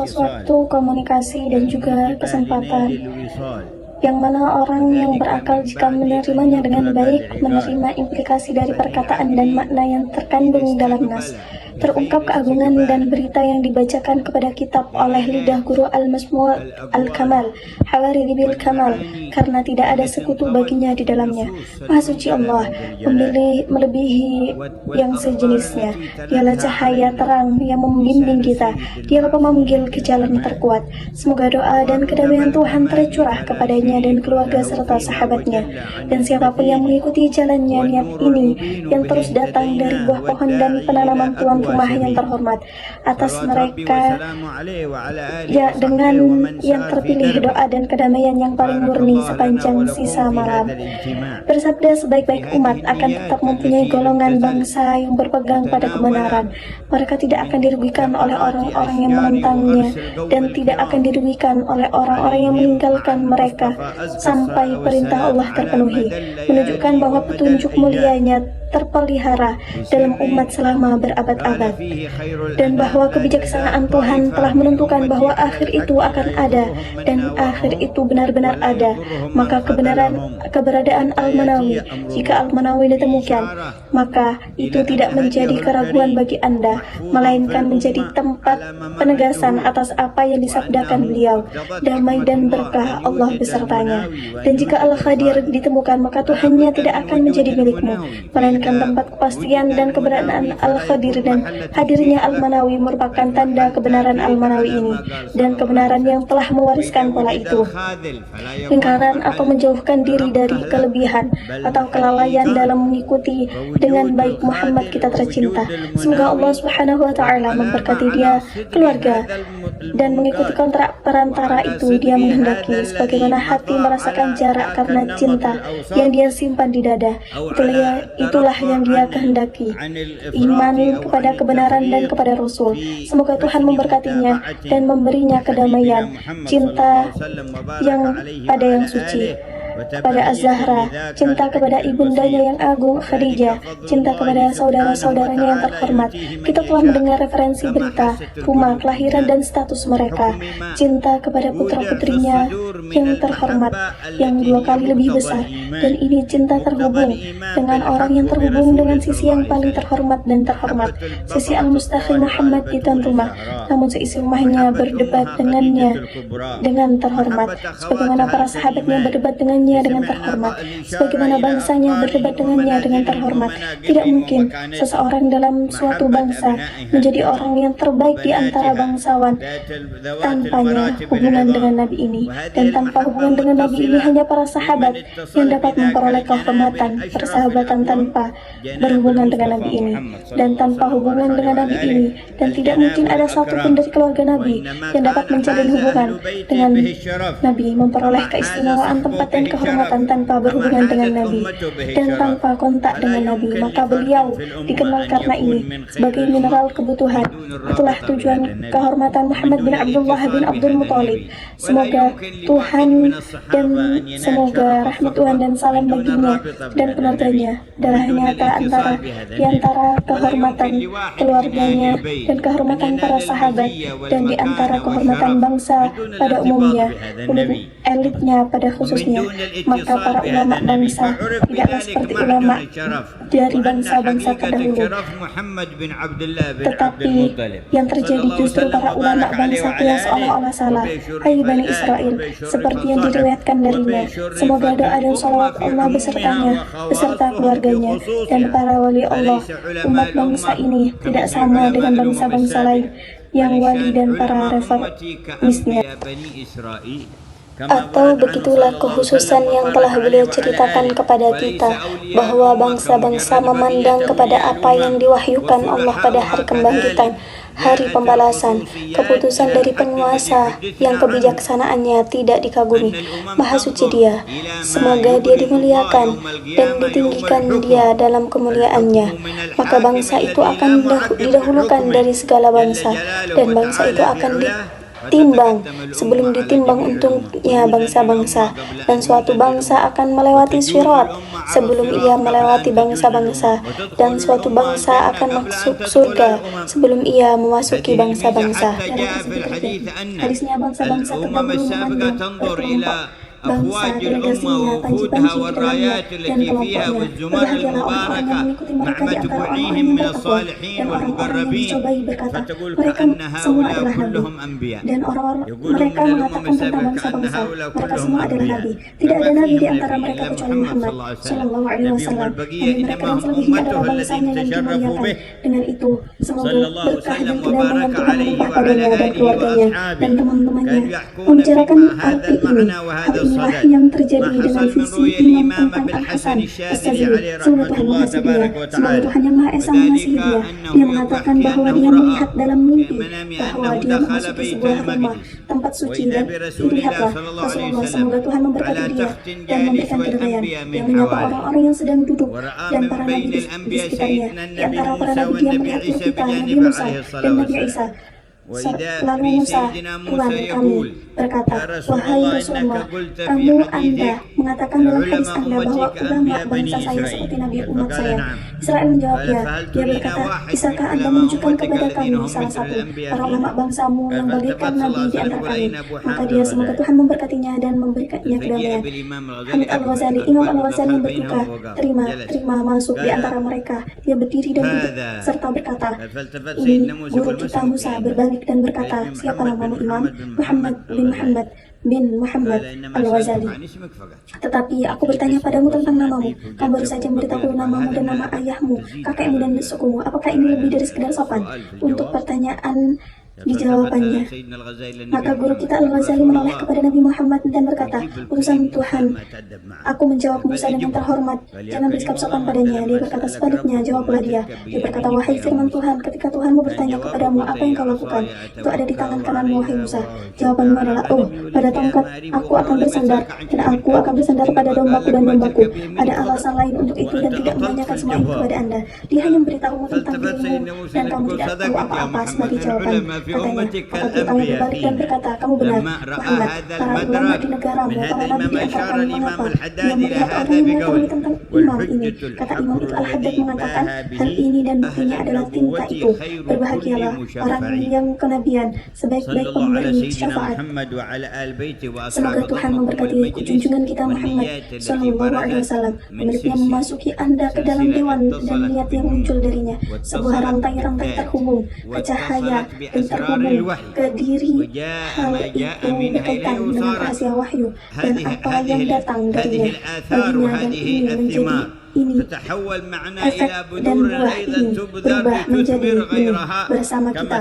sesuatu komunikasi dan juga kesempatan yang mana orang yang berakal jika menerimanya dengan baik menerima implikasi dari perkataan dan makna yang terkandung dalam nas. Terungkap keagungan dan berita yang dibacakan kepada kitab oleh lidah guru Al-Masmu' Al-Kamal, Hawaridi bil Kamal, karena tidak ada sekutu baginya di dalamnya. Maha suci Allah, melebihi yang sejenisnya. Dialah cahaya terang yang membimbing kita. Dialah pemanggil ke jalan yang terkuat. Semoga doa dan kedamaian Tuhan tercurah kepadanya dan keluarga serta sahabatnya. Dan siapapun yang mengikuti jalannya niat ini yang terus datang dari buah pohon dan penanaman tuan rumah yang terhormat atas mereka ya dengan yang terpilih doa dan kedamaian yang paling murni sepanjang sisa malam. Bersabda sebaik-baik umat akan tetap mempunyai golongan bangsa yang berpegang pada kebenaran. Mereka tidak akan dirugikan oleh orang-orang yang menentangnya dan tidak akan dirugikan oleh orang-orang yang meninggalkan mereka sampai perintah Allah terpenuhi, menunjukkan bahwa petunjuk mulianya terpelihara dalam umat selama berabad-abad, dan bahwa kebijaksanaan Tuhan telah menentukan bahwa akhir itu akan ada dan akhir itu benar-benar ada. Maka keberadaan Al-Manawi, jika Al-Manawi ditemukan, maka itu tidak menjadi keraguan bagi Anda, melainkan menjadi tempat penegasan atas apa yang disabdakan beliau, damai dan berkah Allah besertanya. Dan jika Al-Khadir ditemukan, maka Tuhannya tidak akan menjadi milikmu, melainkan tempat kepastian dan keberadaan Al-Khadir, dan hadirnya Al-Manawi merupakan tanda kebenaran Al-Manawi ini dan kebenaran yang telah mewariskan pola itu. Ingkaran atau menjauhkan diri dari kelebihan atau kelalaian dalam mengikuti dengan baik Muhammad kita tercinta. Semoga Allah Subhanahu wa Ta'ala memberkati dia, keluarga, dan mengikuti kontrak perantara itu. Dia menghendaki sebagaimana hati merasakan jarak karena cinta yang dia simpan di dada. Itulah yang dia kehendaki, iman kepada kebenaran dan kepada Rasul. Semoga Tuhan memberkatinya dan memberinya kedamaian, cinta yang pada yang suci, kepada Az-Zahra, cinta kepada ibundanya yang agung Khadijah, cinta kepada saudara-saudaranya yang terhormat. Kita telah mendengar referensi berita, rumah, kelahiran dan status mereka. Cinta kepada putra-putrinya yang terhormat, yang 2 kali lebih besar. Dan ini cinta terhubung dengan orang yang terhubung dengan sisi yang paling terhormat dan terhormat, sisi Al-Mustaqim Muhammad di tuan rumah, namun seisi rumahnya berdebat dengannya dengan terhormat, sebagaimana para sahabatnya berdebat dengan terhormat, sebagaimana bangsanya berdebat dengannya dengan terhormat. Tidak mungkin seseorang dalam suatu bangsa menjadi orang yang terbaik di antara bangsawan tanpanya hubungan dengan Nabi ini, dan tanpa hubungan dengan Nabi ini hanya para sahabat yang dapat memperoleh kehormatan persahabatan tanpa berhubungan dengan Nabi ini, dan tanpa hubungan dengan Nabi ini, dan tidak mungkin ada satupun dari keluarga Nabi yang dapat menjalin hubungan dengan Nabi, memperoleh keistimewaan tempat dan kehormatan tanpa berhubungan dengan Nabi dan tanpa kontak dengan Nabi. Maka beliau dikenal karena ini sebagai mineral kebutuhan. Itulah tujuan kehormatan Muhammad bin Abdullah bin Abdul Muthalib. Semoga Tuhan dan semoga rahmat Tuhan dan salam baginya dan keluarganya adalah nyata di antara kehormatan keluarganya dan kehormatan para sahabat, dan di antara kehormatan bangsa pada umumnya, elitnya pada khususnya. Maka para ulama bangsa tidaklah seperti ulama dari bangsa-bangsa terdahulu, tetapi yang terjadi justru para ulama bangsa yang seolah-olah salah. Hai Bani Israel, seperti yang diriwayatkan darinya. Semoga doa dan salawat Allah besertanya, beserta keluarganya dan para wali Allah. Umat bangsa ini tidak sama dengan bangsa-bangsa lain yang wali dan para reformisnya. Atau begitulah kekhususan yang telah beliau ceritakan kepada kita, bahwa bangsa-bangsa memandang kepada apa yang diwahyukan Allah pada hari kebangkitan, hari pembalasan, keputusan dari penguasa yang kebijaksanaannya tidak dikagumi. Maha suci Dia, semoga Dia dimuliakan dan ditinggikan Dia dalam kemuliaannya. Maka bangsa itu akan didahulukan dari segala bangsa, dan bangsa itu akan timbang sebelum ditimbang untungnya bangsa-bangsa, dan suatu bangsa akan melewati Sirat sebelum ia melewati bangsa-bangsa, dan suatu bangsa akan masuk surga sebelum ia memasuki bangsa-bangsa. Hadisnya bangsa-bangsa terdahulu memandang bangsa delegasinya, panji-panji di dalamnya dan kelompoknya. Berbahagialah orang-orang yang mengikuti mereka di antara orang-orang yang bertakwa dan orang-orang yang dicobai berkata, mereka semua adalah nabi. Dan orang-orang mereka mengatakan tentang bangsa-bangsa, mereka semua adalah nabi. Tidak ada nabi di antara mereka kecuali Muhammad Shallallahu Alaihi Wasallam. Dan mereka yang selebihnya adalah bangsanya yang dimuliakan. Dengan itu, semoga berkah dan kedamaian Tuhan melimpah padanya dan keluarganya dan teman-temannya. Membicarakan arti ini, hal inilah yang terjadi dengan visi Imam tentang Al-Hasan As-Sazili. Semoga Tuhan mengasihi dia, semoga Tuhan yang Maha Esa mengasihi dia. Dia mengatakan bahwa dia melihat dalam mimpi bahwa dia memasuki sebuah rumah, tempat suci, dan dilihatlah Rasulullah. Semoga Tuhan memberkati dia dan memberikan kedamaian. Dia menyapa orang-orang yang sedang duduk dan para nabi di sekitarnya. Di antara para nabi dia melihat kita, Nabi Musa dan Nabi Isa. Lalu Musa, Tuhan kami, berkata, wahai Rasulullah, Anda mengatakan dalam hadis Anda bahwa ulama bangsa saya seperti Nabi umat saya. Israel menjawab, ya. Dia berkata, bisakah Anda menunjukkan kepada kami salah satu para ulama bangsamu yang bagaikan Nabi di antara kami? Maka dia, semoga Tuhan memberkatinya dan memberikannya kedamaian. Hamid Al-Ghazali, Imam Al-Ghazali yang berduka, terima masuk di antara mereka. Dia berdiri dan duduk serta berkata, ini guru kita Musa berbalik dan berkata, siapa namamu Imam? Muhammad bin Muhammad Al-Ghazali. Tetapi aku bertanya padamu tentang namamu. Kamu baru saja memberitahu namamu dan nama ayahmu, kakekmu dan sukumu. Apakah ini lebih dari sekedar sopan? Untuk pertanyaan dijawabannya, maka guru kita Al-Ghazali menoleh kepada Nabi Muhammad dan berkata, urusan Tuhan. Aku menjawab Musa dengan terhormat, jangan bersikap sopan padanya. Dia berkata, sebaliknya, jawablah dia. Dia berkata, wahai firman Tuhan, ketika Tuhanmu bertanya kepadamu apa yang kau lakukan, itu ada di tangan kananmu, wahai Musa. Jawabanmu adalah, oh, pada tongkat aku akan bersandar, dan aku akan bersandar pada dombaku dan dombaku. Ada alasan lain untuk itu dan tidak menanyakan semua itu kepada Anda. Dia hanya memberitahumu tentang dirimu dan kamu tidak tahu apa-apa sebagai jawaban. Katanya, tetapi kamu berbalik dan berkata, kamu benar, Muhammad. Para ulama di negaramu, para nabi di antara kami, mengapa dia melihat orang yang mengetahui tentang imam ini? Kata Imam itu Al-Haddad mengatakan, hal ini dan buktinya adalah tinta itu. Berbahagialah orang yang kenabian, sebaik-baik pemberi syafaat. Semoga Tuhan memberkati junjungan kita Muhammad Sallallahu Alaihi Wasallam. Melihatnya memasuki Anda ke dalam dewan dan lihat yang muncul darinya, sebuah rantai-rantai terhubung ke cahaya dan terhubung ke diri. Hal itu berkaitan dengan rahasia wahyu dan apa yang datang darinya baginya, dan ini menjadi efek dan buah ini berubah menjadi ini bersama kita.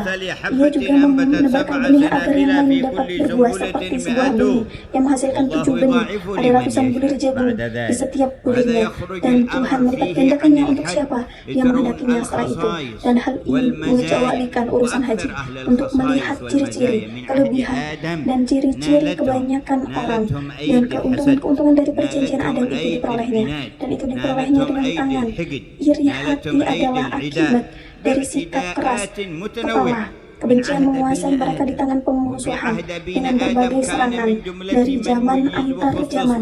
Ia juga menebarkan benih agar yang lain dapat berbuah seperti sebuah benih yang menghasilkan 7 benih. Ada ratusan bulir jagung di setiap bulirnya, dan Tuhan melipat gandakannya untuk siapa yang menghendakinya setelah itu. Dan hal ini mengecualikan urusan haji untuk melihat ciri-ciri, kelebihan dan ciri-ciri kebanyakan orang, dan keuntungan-keuntungan dari perjanjian Adam itu diperolehnya, dan itu diperolehnya dengan tangan. Iri hati adalah akibat dari sikap keras kepala. Kebencian menguasai mereka di tangan pemusuhan dengan berbagai serangan dari zaman antar zaman.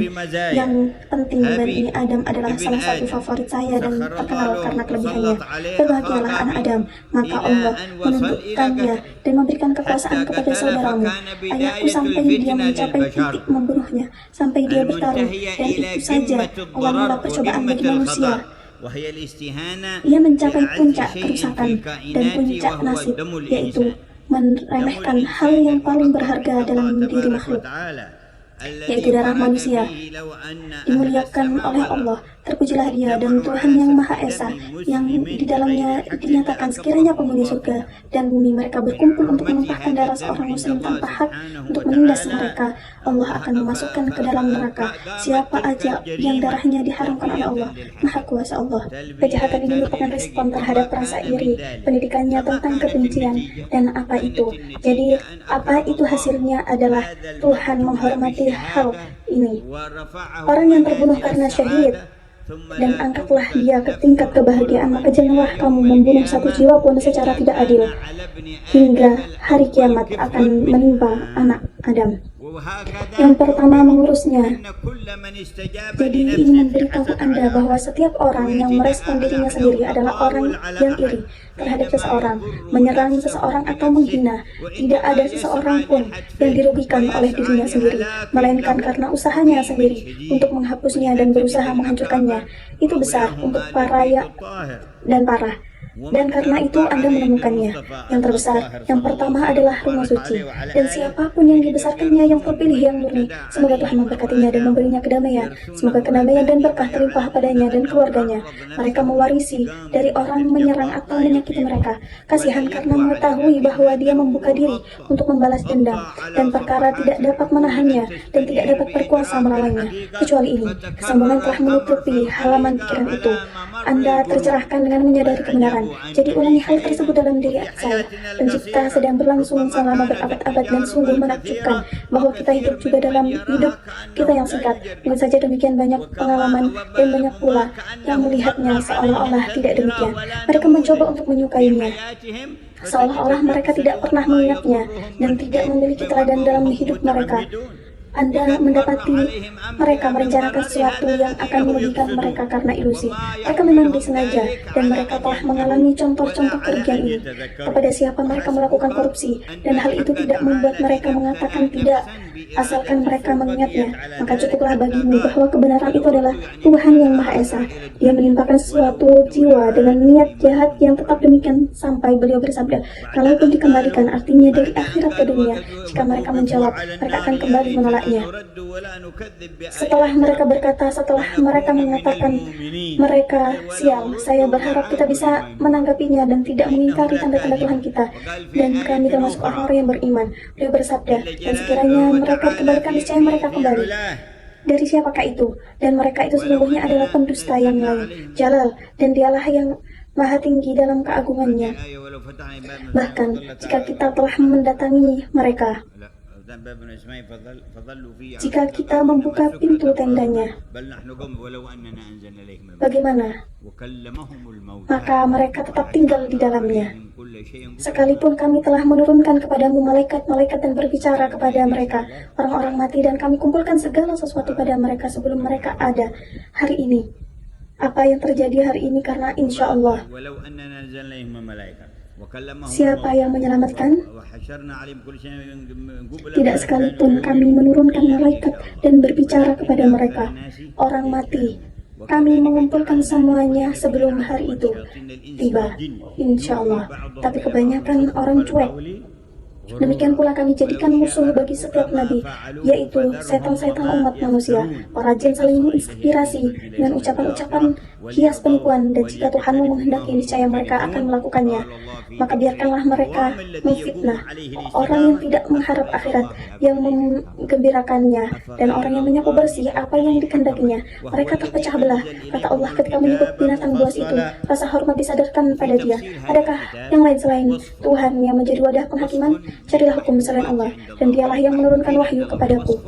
Yang penting, Bani Adam adalah salah satu favorit saya dan terkenal karena kelebihannya. Berbahagialah anak Adam, maka Allah menundukkannya dan memberikan kekuasaan kepada saudaramu, ayahku, sampai dia mencapai titik membunuhnya, sampai dia bertarung, dan itu saja Allah mula percobaan bagi manusia. Ia mencapai puncak kerusakan dan puncak nasib, yaitu meremehkan hal yang paling berharga dalam diri makhluk, yaitu darah manusia. Dimuliakan oleh Allah, terpujilah dia dan Tuhan yang Maha Esa, yang di dalamnya dinyatakan sekiranya penghuni surga dan bumi mereka berkumpul untuk menumpahkan darah seorang muslim tanpa hak untuk menindas mereka, Allah akan memasukkan ke dalam neraka siapa aja yang darahnya diharamkan oleh Allah. Maha kuasa Allah. Kejahatan ini merupakan respon terhadap rasa iri, pendidikannya tentang kebencian, dan apa itu. Jadi apa itu hasilnya adalah Tuhan menghormati hal ini. Orang yang terbunuh karena syahid dan angkatlah dia ke tingkat kebahagiaan, maka janganlah kamu membunuh satu jiwa pun secara tidak adil, hingga hari kiamat akan menimpa anak Adam. Yang pertama, mengurusnya. Jadi ini memberitahu Anda bahwa setiap orang yang merespon dirinya sendiri adalah orang yang iri terhadap seseorang, menyerang seseorang atau menghina. Tidak ada seseorang pun yang dirugikan oleh dirinya sendiri, melainkan karena usahanya sendiri untuk menghapusnya dan berusaha menghancurkannya. Itu besar untuk para dan parah. Dan karena itu Anda menemukannya. Yang terbesar, yang pertama adalah rumah suci. Dan siapapun yang dibesarkannya yang terpilih yang murni, semoga Tuhan memberkatinya dan memberinya kedamaian. Semoga kedamaian dan berkah terlimpah padanya dan keluarganya. Mereka mewarisi dari orang menyerang atau menyakiti mereka. Kasihan karena mengetahui bahwa dia membuka diri untuk membalas dendam, dan perkara tidak dapat menahannya dan tidak dapat berkuasa melawannya. Kecuali ini, kesombongan telah menutupi halaman pikiran itu. Anda tercerahkan dengan menyadari kebenaran. Jadi ulangi hal tersebut dalam diri saya. Pencipta sedang berlangsung selama berabad-abad dan sungguh menakjubkan bahwa kita hidup juga dalam hidup kita yang singkat. Mungkin saja demikian banyak pengalaman dan banyak pula yang melihatnya seolah-olah tidak demikian. Mereka mencoba untuk menyukainya, seolah-olah mereka tidak pernah mengingatnya dan tidak memiliki teladan dalam hidup mereka. Anda mendapati mereka merencanakan sesuatu yang akan merugikan mereka karena ilusi. Mereka memang disengaja, dan mereka telah mengalami contoh-contoh kerugian ini. Kepada siapa mereka melakukan korupsi, dan hal itu tidak membuat mereka mengatakan tidak, asalkan mereka mengingatnya, maka cukuplah bagimu bahwa kebenaran itu adalah Tuhan yang Maha Esa. Dia menimpakan suatu jiwa dengan niat jahat yang tetap demikian sampai beliau bersabda, kalaupun dikembalikan, artinya dari akhirat ke dunia, jika mereka menjawab, mereka akan kembali menolaknya. Setelah mereka berkata, setelah mereka mengatakan mereka sial, saya berharap kita bisa menanggapinya dan tidak mengingkari tanda-tanda Tuhan kita, dan kami termasuk orang-orang yang beriman. Beliau bersabda, dan sekiranya mereka dikembalikan, niscaya mereka kembali. Dari siapakah itu? Dan mereka itu sesungguhnya adalah pendusta yang lain, Jalal, dan dialah yang Maha tinggi dalam keagungannya. Bahkan jika kita telah mendatangi mereka, jika kita membuka pintu tendanya, bagaimana? Maka mereka tetap tinggal di dalamnya. Sekalipun kami telah menurunkan kepadamu malaikat-malaikat dan berbicara kepada mereka, orang-orang mati, dan kami kumpulkan segala sesuatu pada mereka sebelum mereka ada hari ini. Apa yang terjadi hari ini karena insya Allah. Siapa yang menyelamatkan? Tidak sekalipun kami menurunkan malaikat dan berbicara kepada mereka, orang mati. Kami mengumpulkan semuanya sebelum hari itu tiba, insya Allah. Tapi kebanyakan orang cuek. Demikian pula kami jadikan musuh bagi setiap nabi, yaitu setan-setan umat manusia. Para jin saling menginspirasi dengan ucapan-ucapan hias penipuan, dan jika Tuhanmu menghendaki, niscaya mereka akan melakukannya. Maka biarkanlah mereka memfitnah orang yang tidak mengharap akhirat, yang menggembirakannya, dan orang yang menyapu bersih apa yang dikehendakinya. Mereka terpecah belah. Kata Allah ketika menyebut binatang buas itu, rasa hormat disadarkan pada dia. Adakah yang lain selain Tuhan yang menjadi wadah penghakiman? Carilah hukum selain Allah, dan dialah yang menurunkan wahyu kepadaku.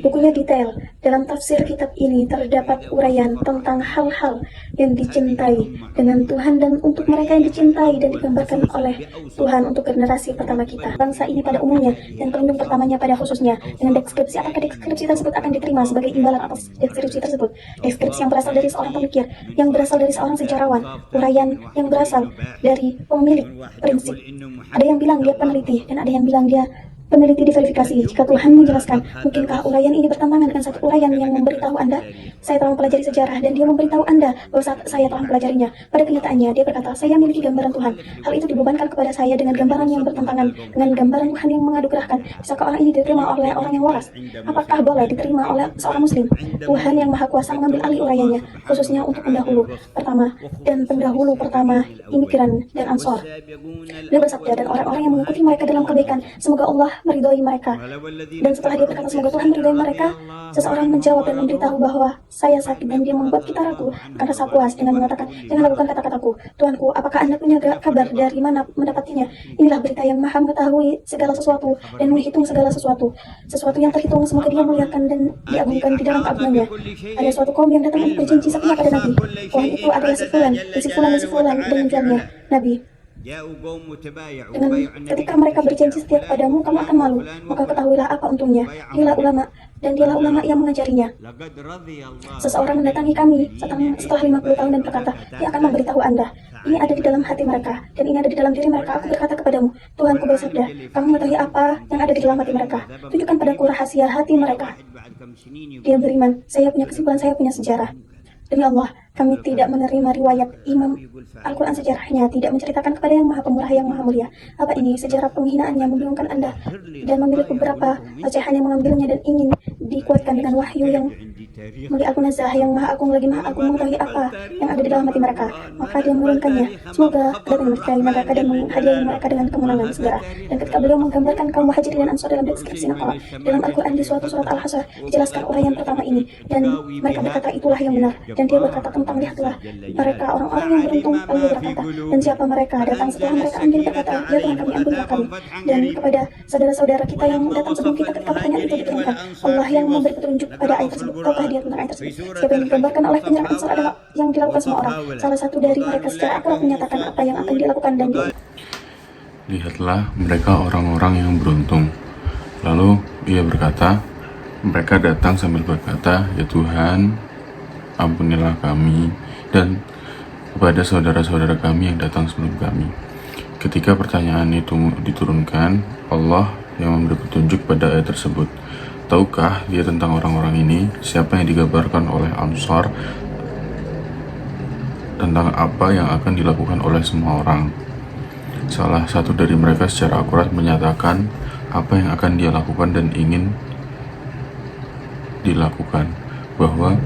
Bukunya detail. Dalam tafsir kitab ini terdapat uraian tentang hal-hal yang dicintai dengan Tuhan dan untuk mereka yang dicintai dan digambarkan oleh Tuhan untuk generasi pertama kita, bangsa ini pada umumnya, dan pelindung pertamanya pada khususnya. Dengan deskripsi, apakah deskripsi tersebut akan diterima sebagai imbalan atas deskripsi tersebut? Deskripsi yang berasal dari seorang pemikir, yang berasal dari seorang sejarawan, uraian yang berasal dari pemilik prinsip. Ada yang bilang dia peneliti, dan ada yang bilang dia peneliti diverifikasi. Jika Tuhan menjelaskan, mungkinkah uraian ini bertentangan dengan satu uraian yang memberitahu Anda, saya telah mempelajari sejarah, dan dia memberitahu Anda bahwa saat saya telah mempelajarinya, pada kenyataannya dia berkata, saya memiliki gambaran Tuhan. Hal itu dibebankan kepada saya dengan gambaran yang bertentangan dengan gambaran Tuhan yang mengadugerahkan. Bisakah orang ini diterima oleh orang yang waras? Apakah boleh diterima oleh seorang muslim? Tuhan yang Maha Kuasa mengambil alih uraiannya, khususnya untuk pendahulu pertama, imigran dan ansor. Dia bersabda, dan orang-orang yang mengikuti mereka dalam kebaikan, semoga Allah meridhoi mereka. Dan setelah dia berkata semoga Tuhan meridhoi mereka, Seseorang menjawab dan memberitahu bahwa saya sakit, dan dia membuat kita ragu akan rasa puas dengan mengatakan, jangan lakukan kata-kataku. Tuanku, apakah Anda punya kabar dari mana mendapatinya? Inilah berita yang maha mengetahui segala sesuatu dan menghitung segala sesuatu. Sesuatu yang terhitung, semoga dia muliakan dan diagungkan di dalam keagungannya. Ada suatu kaum yang datang untuk berjanji setia pada Nabi. Pohon itu adalah si fulan, dan si fulan dan si fulan, dan menjualnya. Nabi, dengan ketika mereka berjanji setia kepadamu, kamu akan malu. Maka ketahuilah apa untungnya. Dialah ulama yang mengajarinya. Seseorang mendatangi kami setelah 50 tahun dan berkata, dia akan memberitahu Anda. Ini ada di dalam hati mereka, dan ini ada di dalam diri mereka. Aku berkata kepadamu, Tuhanku bersabda, kamu mengetahui apa yang ada di dalam hati mereka. Tunjukkan padaku rahasia hati mereka. Dia beriman, saya punya kesimpulan, saya punya sejarah. Demi Allah, kami tidak menerima riwayat Imam Al-Quran sejarahnya, tidak menceritakan kepada yang maha pemurah, yang maha mulia. Apa ini? Sejarah penghinaan yang membingungkan Anda dan memilih beberapa ocehan yang mengambilnya dan ingin dikuatkan dengan wahyu yang mulia Al-Munazzah, yang maha agung lagi maha agung, mengetahui apa yang ada di dalam hati mereka. Maka dia menurunkannya. Semoga Allah memberkahi mereka dan menghadiahi mereka dengan kemenangan segera. Dan ketika beliau menggambarkan kaum Muhajirin dan Ansar dalam deskripsi Naqra dalam Al-Quran di suatu surat Al-Hasyr, dijelaskan uraian pertama ini, dan mereka berkata itulah yang benar. Dan dia berkata tentang, lihatlah mereka orang-orang yang beruntung. Lalu dia berkata, dan siapa mereka datang setelah mereka ambil berkata, ya Tuhan kami, ampunilah kami. Dan kepada saudara-saudara kita yang datang sebelum kita ketika pertanyaan itu dikirimkan, Allah yang memberi petunjuk pada ayat tersebut. Tahukah dia tentang ayat tersebut? Siapa yang digambarkan oleh penyerang Ansar adalah yang dilakukan semua orang. Salah satu dari mereka secara akurat menyatakan apa yang akan dilakukan, dan dia, lihatlah mereka orang-orang yang beruntung. Lalu ia berkata, mereka datang sambil berkata, ya Tuhan, ampunilah kami dan kepada saudara-saudara kami yang datang sebelum kami. Ketika pertanyaan itu diturunkan, Allah yang memberi petunjuk pada ayat tersebut. Tahukah dia tentang orang-orang ini, siapa yang digambarkan oleh Ansar, tentang apa yang akan dilakukan oleh semua orang? Salah satu dari mereka secara akurat menyatakan apa yang akan dia lakukan dan ingin dilakukan, bahwa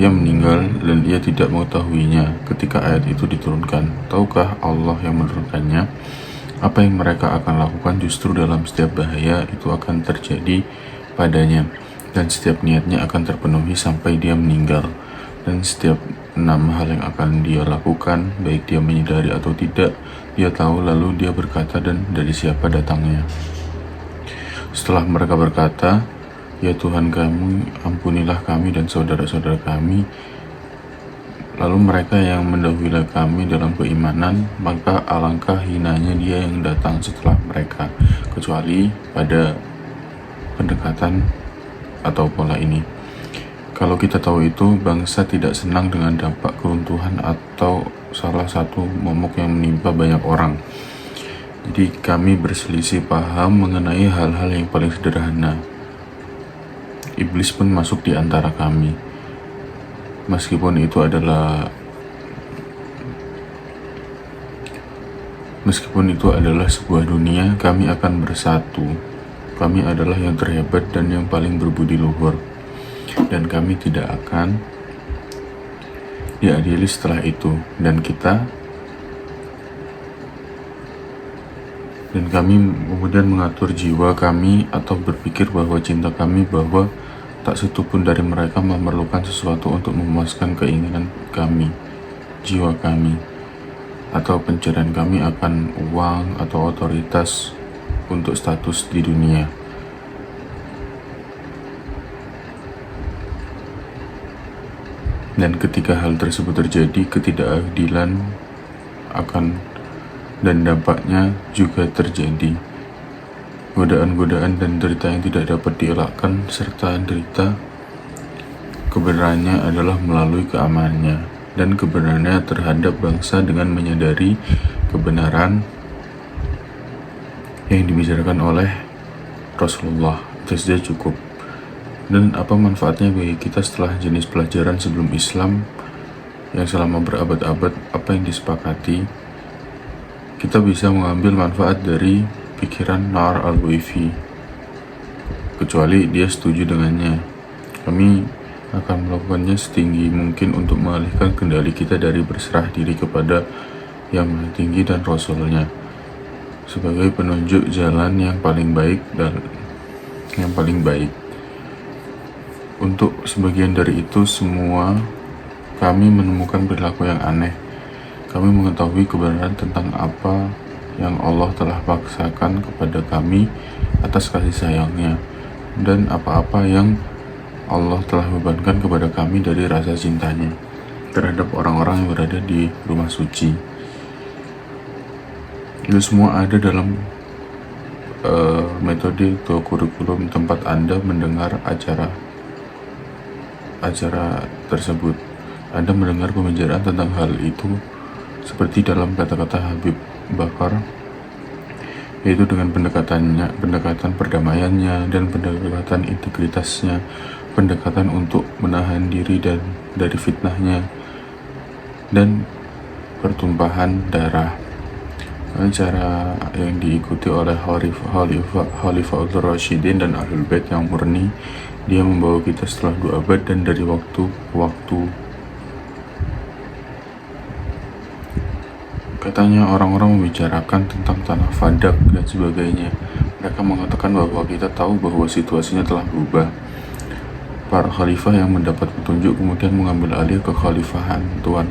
ia meninggal dan ia tidak mengetahuinya ketika ayat itu diturunkan. Tahukah Allah yang menurunkannya? Apa yang mereka akan lakukan justru dalam setiap bahaya itu akan terjadi padanya, dan setiap niatnya akan terpenuhi sampai dia meninggal. Dan setiap 6 hal yang akan dia lakukan, baik dia menyadari atau tidak, dia tahu. Lalu dia berkata, dan dari siapa datangnya? Setelah mereka berkata, ya Tuhan kami, ampunilah kami dan saudara-saudara kami, lalu mereka yang mendahului kami dalam keimanan, maka alangkah hinanya dia yang datang setelah mereka, kecuali pada pendekatan atau pola ini. Kalau kita tahu itu, bangsa tidak senang dengan dampak keruntuhan atau salah satu momok yang menimpa banyak orang. Jadi kami berselisih paham mengenai hal-hal yang paling sederhana. Iblis pun masuk di antara kami. Meskipun itu adalah sebuah dunia, kami akan bersatu. Kami adalah yang terhebat dan yang paling berbudi luhur, dan kami tidak akan diadili setelah itu. Dan kami kemudian mengatur jiwa kami atau berpikir bahwa cinta kami, bahwa tak satupun dari mereka memerlukan sesuatu untuk memuaskan keinginan kami, jiwa kami, atau pencarian kami akan uang atau otoritas untuk status di dunia. Dan ketika hal tersebut terjadi, ketidakadilan akan dan dampaknya juga terjadi. Godaan-godaan dan derita yang tidak dapat dielakkan, serta derita kebenarannya adalah melalui keamanannya dan kebenarannya terhadap bangsa dengan menyadari kebenaran yang dibicarakan oleh Rasulullah. Itu saja cukup. Dan apa manfaatnya bagi kita setelah jenis pelajaran sebelum Islam yang selama berabad-abad apa yang disepakati? Kita bisa mengambil manfaat dari pikiran Nar al-Buifi, kecuali dia setuju dengannya. Kami akan melakukannya setinggi mungkin untuk mengalihkan kendali kita dari berserah diri kepada Yang Maha Tinggi dan Rasulnya sebagai penunjuk jalan yang paling baik dan yang paling baik. Untuk sebagian dari itu semua, kami menemukan perilaku yang aneh. Kami mengetahui kebenaran tentang apa yang Allah telah paksakan kepada kami atas kasih sayangnya, dan apa-apa yang Allah telah bebankan kepada kami dari rasa cintanya terhadap orang-orang yang berada di rumah suci. Itu semua ada dalam metode atau kurikulum tempat Anda mendengar acara tersebut. Anda mendengar pembicaraan tentang hal itu seperti dalam kata-kata Habib Bakar, yaitu dengan pendekatan perdamaiannya dan pendekatan integritasnya, pendekatan untuk menahan diri dari fitnahnya dan pertumpahan darah. Cara yang diikuti oleh Khalifatul Rasyidin dan Ahlul Bait yang murni, dia membawa kita setelah 2 abad dan dari waktu ke waktu. Katanya orang-orang membicarakan tentang tanah Fadak dan sebagainya. Mereka mengatakan bahwa kita tahu bahwa situasinya telah berubah. Para khalifah yang mendapat petunjuk kemudian mengambil alih kekhalifahan Tuan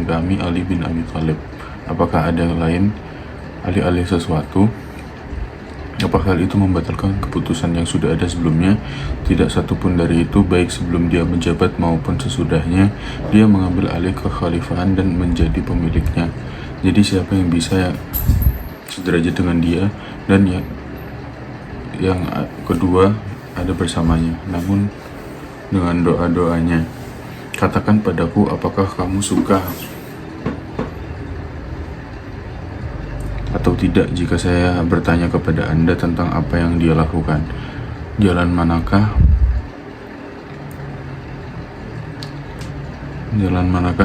kami Ali bin Abi Thalib. Apakah ada yang lain alih-alih sesuatu? Apakah hal itu membatalkan keputusan yang sudah ada sebelumnya? Tidak satupun dari itu, baik sebelum dia menjabat maupun sesudahnya. Dia mengambil alih kekhalifahan dan menjadi pemiliknya. Jadi siapa yang bisa sederajat dengan dia, dan yang kedua ada bersamanya, namun dengan doa-doanya. Katakan padaku, apakah kamu suka atau tidak jika saya bertanya kepada Anda tentang apa yang dia lakukan? Jalan manakah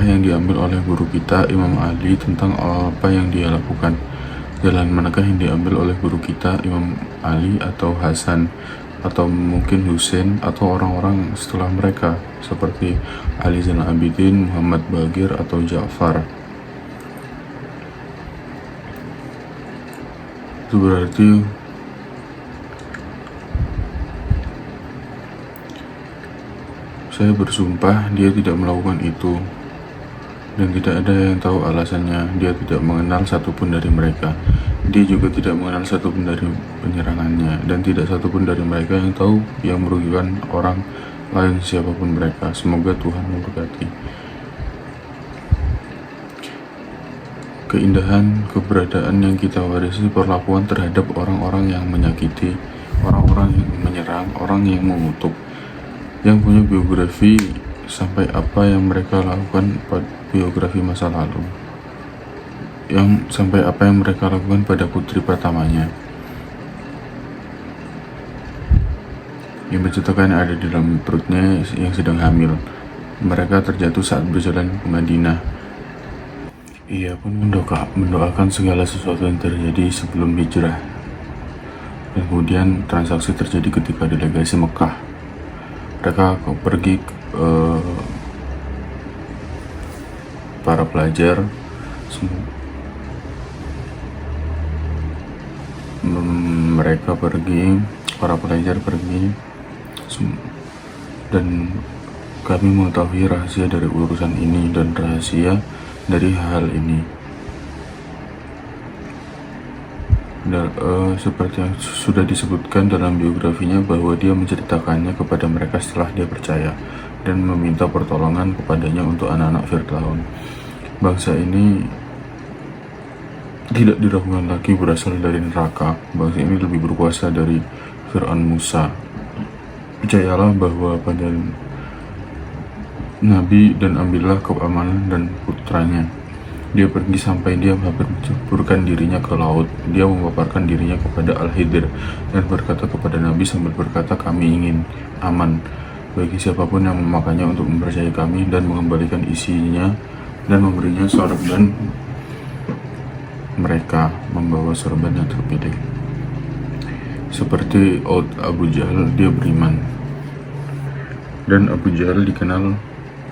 yang diambil oleh guru kita Imam Ali tentang apa yang dia lakukan? Jalan manakah yang diambil oleh guru kita Imam Ali atau Hasan atau mungkin Husain atau orang-orang setelah mereka seperti Ali Zainal Abidin, Muhammad Baqir atau Ja'far? Itu berarti saya bersumpah dia tidak melakukan itu, dan tidak ada yang tahu alasannya. Dia tidak mengenal satupun dari mereka. Dia juga tidak mengenal satupun dari penyerangannya, dan tidak satupun dari mereka yang tahu yang merugikan orang lain siapapun mereka. Semoga Tuhan memberkati. Keindahan keberadaan yang kita warisi perlakuan terhadap orang-orang yang menyakiti, orang-orang yang menyerang, orang yang mengutuk, yang punya biografi sampai apa yang mereka lakukan pada biografi masa lalu, yang sampai apa yang mereka lakukan pada putri pertamanya yang menceritakan ada di dalam perutnya yang sedang hamil. Mereka terjatuh saat berjalan ke Madinah. Ia pun mendoakan segala sesuatu yang terjadi sebelum hijrah. Dan kemudian transaksi terjadi ketika delegasi Mekah. Mereka pergi para pelajar, dan kami mengetahui rahasia dari urusan ini dan rahasia dari hal ini. Seperti yang sudah disebutkan dalam biografinya bahwa dia menceritakannya kepada mereka setelah dia percaya dan meminta pertolongan kepadanya untuk anak-anak Fir'aun. Bangsa ini tidak diragukan lagi berasal dari neraka. Bangsa ini lebih berkuasa dari Fir'aun Musa. Percayalah bahwa pada Nabi dan ambillah keamanan dan putranya. Dia pergi sampai dia hampir menceburkan dirinya ke laut. Dia memaparkan dirinya kepada Al-Hidir dan berkata kepada Nabi sambil berkata, kami ingin aman bagi siapapun yang memakannya untuk mempercayai kami dan mengembalikan isinya dan memberinya sorban. Mereka membawa sorban yang terpilih. Seperti Ud Abu Jahal, dia beriman. Dan Abu Jahal dikenal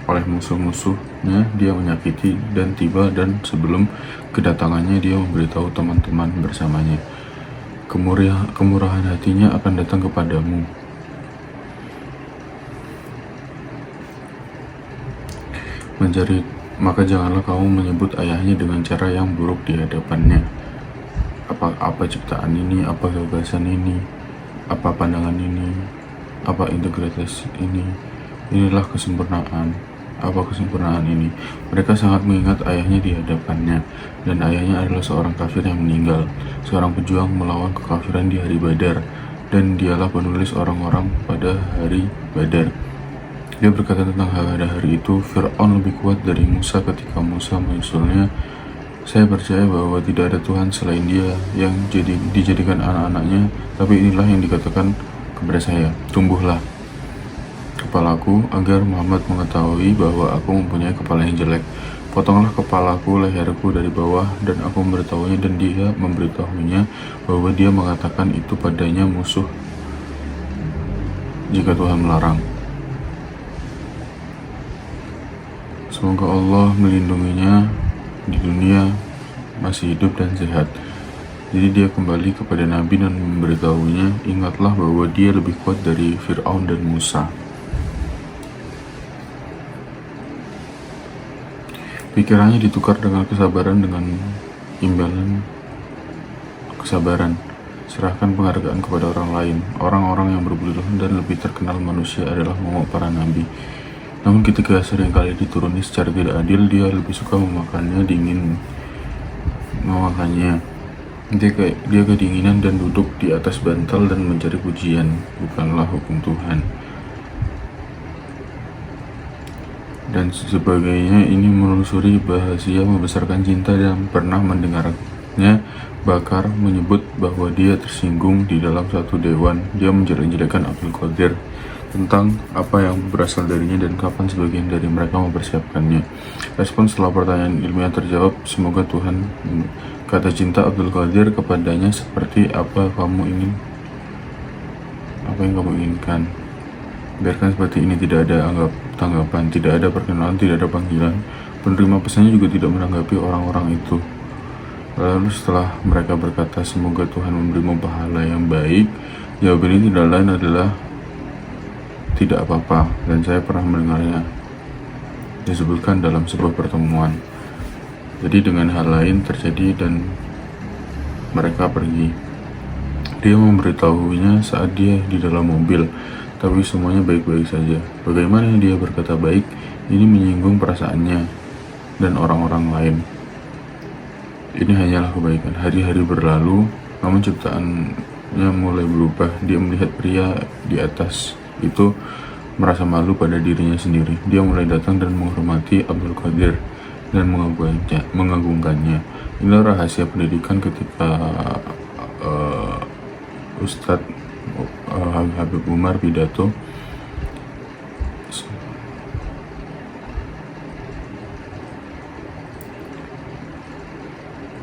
oleh musuh-musuhnya, dia menyakiti dan tiba, dan sebelum kedatangannya dia memberitahu teman-teman bersamanya, kemurahan hatinya akan datang kepadamu. mencari, maka janganlah kamu menyebut ayahnya dengan cara yang buruk di hadapannya. Apa ciptaan ini, apa gagasan ini, apa pandangan ini, apa integritas ini, inilah kesempurnaan. Apa kesempurnaan ini? Mereka sangat mengingat ayahnya di hadapannya, dan ayahnya adalah seorang kafir yang meninggal, seorang pejuang melawan kekafiran di hari Badar, dan dialah penulis orang-orang pada hari Badar. Dia berkata tentang hari itu, Fir'aun lebih kuat dari Musa ketika Musa menyusulnya. Saya percaya bahwa tidak ada Tuhan selain dia yang dijadikan anak-anaknya, tapi inilah yang dikatakan kepada saya, tumbuhlah kepalaku agar Muhammad mengetahui bahwa aku mempunyai kepala yang jelek. Potonglah kepalaku, leherku dari bawah, dan aku memberitahunya, dan dia memberitahunya bahwa dia mengatakan itu padanya musuh jika Tuhan melarang. Semoga Allah melindunginya di dunia masih hidup dan sehat. Jadi dia kembali kepada Nabi dan memberitahunya, ingatlah bahwa dia lebih kuat dari Fir'aun dan Musa. Pikirannya ditukar dengan kesabaran dengan imbalan kesabaran. Serahkan penghargaan kepada orang lain. Orang-orang yang berbudi luhur dan lebih terkenal manusia adalah momok para nabi. Namun ketika seringkali dituruni secara tidak adil, dia lebih suka memakannya. Dia kedinginan dan duduk di atas bantal dan mencari pujian, bukanlah hukum Tuhan. Dan sebagainya. Ini menelusuri Bahasia membesarkan cinta dan pernah mendengarnya Bakar menyebut bahwa dia tersinggung di dalam satu dewan. Dia menjelek-jelekan Abdul Qadir tentang apa yang berasal darinya dan kapan sebagian dari mereka mempersiapkannya. Respon setelah pertanyaan ilmiah terjawab, semoga Tuhan, kata cinta Abdul Qadir kepadanya, seperti apa yang kamu inginkan. Biarkan seperti ini, tidak ada tanggapan, tidak ada perkenalan, tidak ada panggilan. Penerima pesannya juga tidak menanggapi orang-orang itu. Lalu setelah mereka berkata, semoga Tuhan memberimu pahala yang baik, jawaban ini tidak lain adalah tidak apa-apa, dan saya pernah mendengarnya disebutkan dalam sebuah pertemuan. Jadi dengan hal lain terjadi dan mereka pergi. Dia memberitahunya saat dia di dalam mobil, tapi semuanya baik-baik saja. Bagaimana dia berkata baik, ini menyinggung perasaannya dan orang-orang lain. Ini hanyalah kebaikan. Hari-hari berlalu, namun ciptaannya mulai berubah. Dia melihat pria di atas itu merasa malu pada dirinya sendiri. Dia mulai datang dan menghormati Abdul Qadir dan mengagungkannya. Inilah rahasia pendidikan ketika Ustadz Habib Umar pidato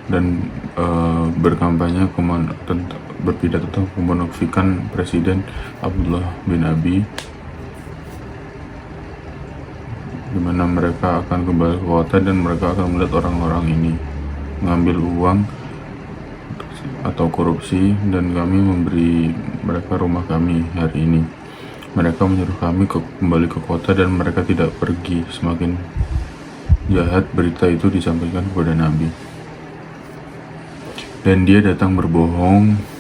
dan berkampanye berpidato tentang kemunafikan Presiden Abdullah bin Abi, di mana mereka akan kembali ke kota dan mereka akan melihat orang-orang ini mengambil uang atau korupsi, dan kami memberi mereka rumah kami hari ini. Mereka menyuruh kami kembali ke kota dan mereka tidak pergi. Semakin jahat berita itu disampaikan kepada Nabi, dan dia datang berbohong.